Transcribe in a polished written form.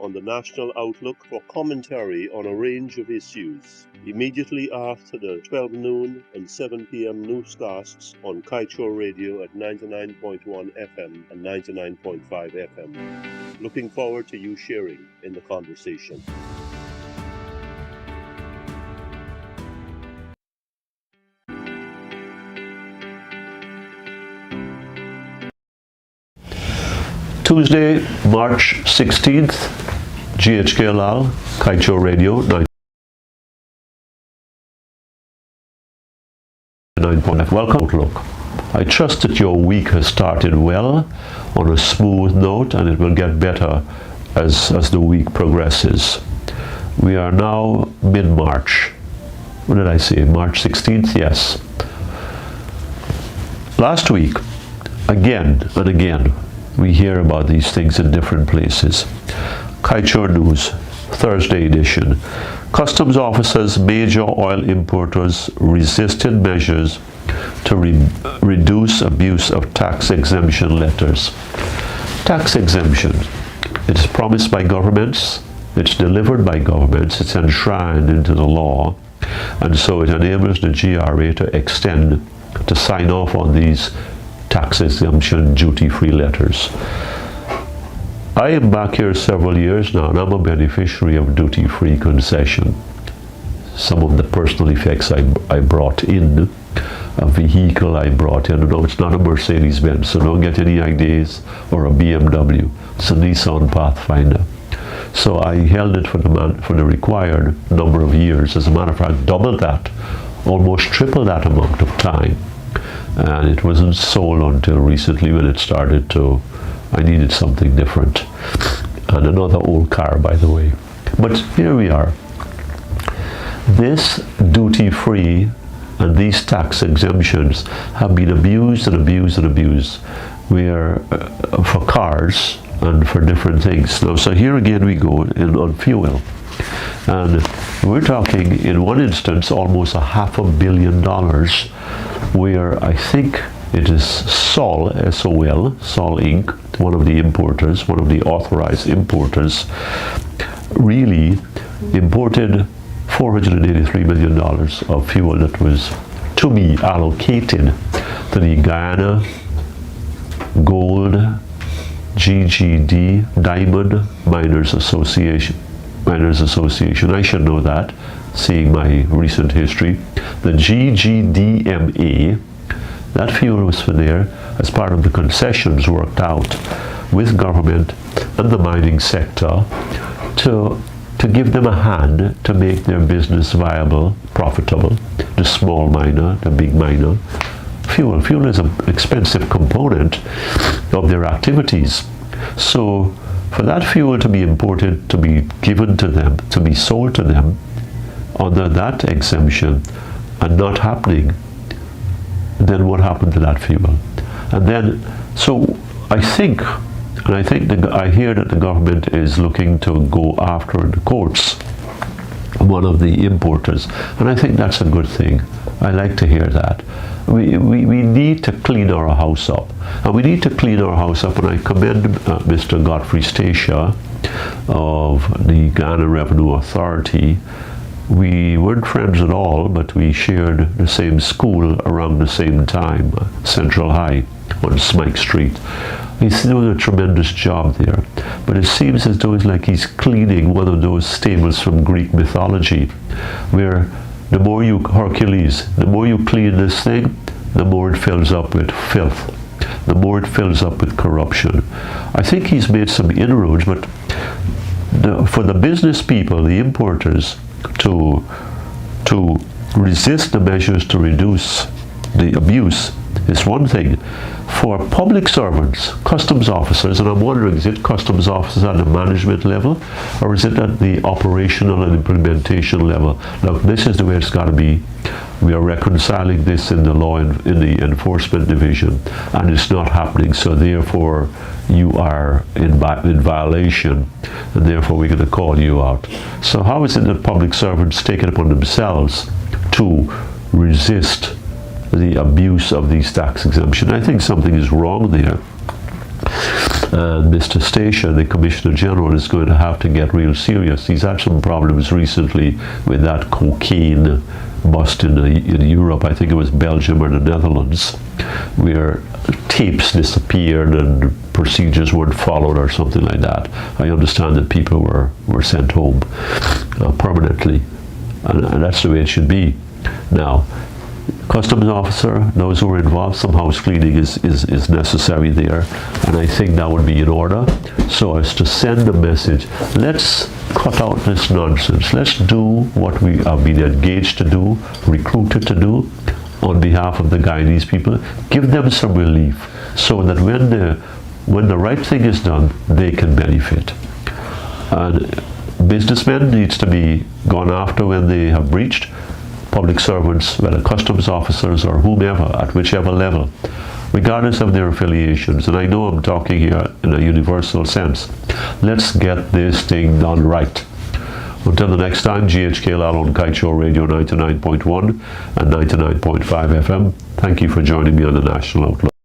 on the national outlook for commentary on a range of issues, immediately after the 12 noon and 7 p.m. newscasts on Kaieteur Radio at 99.1 FM and 99.5 FM. Looking forward to you sharing in the conversation. Tuesday, March 16th, GHK Lall, Kaieteur Radio, 99.5. Welcome. Outlook. I trust that your week has started well, on a smooth note, and it will get better as the week progresses. We are now mid-March. What did I say? March 16th? Yes. Last week, again and again, we hear about these things in different places. Kaieteur News, Thursday edition. Customs officers, major oil importers resisted measures to reduce abuse of tax exemption letters. Tax exemption. It's promised by governments, it's delivered by governments, it's enshrined into the law, and so it enables the GRA to extend, to sign off on these tax exemption duty-free letters. I am back here several years now, and I'm a beneficiary of duty-free concession. Some of the personal effects I brought in, a vehicle I brought in. No, it's not a Mercedes-Benz, so don't get any ideas, or a BMW. It's a Nissan Pathfinder. So I held it for the required number of years. As a matter of fact, double that, almost triple that amount of time. And it wasn't sold until recently when it started to, I needed something different. And another old car, by the way. But here we are. This duty-free and these tax exemptions have been abused and abused and abused, where for cars and for different things. Now, so here again we go on fuel. And we're talking, in one instance, almost $500 million, where I think it is Sol, S-O-L, Sol Inc., one of the importers, one of the authorized importers, really imported $483 million of fuel that was to be allocated to the Guyana Gold GGD Diamond Miners Association. I should know that, seeing my recent history. The GGDMA, that fuel was for there as part of the concessions worked out with government and the mining sector to give them a hand to make their business viable, profitable, the small miner, the big miner. Fuel is an expensive component of their activities. So for that fuel to be imported, to be given to them, to be sold to them under that exemption and not happening, then what happened to that fuel? And then, so I think, and I hear that the government is looking to go after the courts one of the importers, and I think that's a good thing. I like to hear that. We need to clean our house up, and we need to clean our house up, and I commend Mr. Godfrey Stacia of the Ghana Revenue Authority. We weren't friends at all, but we shared the same school around the same time, Central High on Smike Street. He's doing a tremendous job there, but it seems as though it's like he's cleaning one of those stables from Greek mythology, where the more you, Hercules, the more you clean this thing, the more it fills up with filth, the more it fills up with corruption. I think he's made some inroads, but for the business people, the importers, to resist the measures to reduce the abuse is one thing. For public servants, customs officers, and I'm wondering, is it customs officers at the management level, or is it at the operational and implementation level? Look, this is the way it's got to be. We are reconciling this in the law, in the enforcement division, and it's not happening, so therefore you are in violation, and therefore we're going to call you out. So how is it that public servants take it upon themselves to resist the abuse of these tax exemptions? I think something is wrong there. And Mr. Station, the Commissioner General, is going to have to get real serious. He's had some problems recently with that cocaine bust in Europe. I think it was Belgium or the Netherlands, where tapes disappeared and procedures weren't followed or something like that. I understand that people were sent home permanently, and that's the way it should be. Now, customs officer, those who are involved, some house cleaning is necessary there, and I think that would be in order, so as to send a message. Let's cut out this nonsense. Let's do what we have been engaged to do, recruited to do, on behalf of the Guyanese people. Give them some relief, so that when the right thing is done, they can benefit. And businessmen needs to be gone after when they have breached. Public servants, whether customs officers or whomever, at whichever level, regardless of their affiliations, and I know I'm talking here in a universal sense, let's get this thing done right. Until the next time, GHK Lall on Kaieteur Radio 99.1 and 99.5 FM. Thank you for joining me on the National Outlook.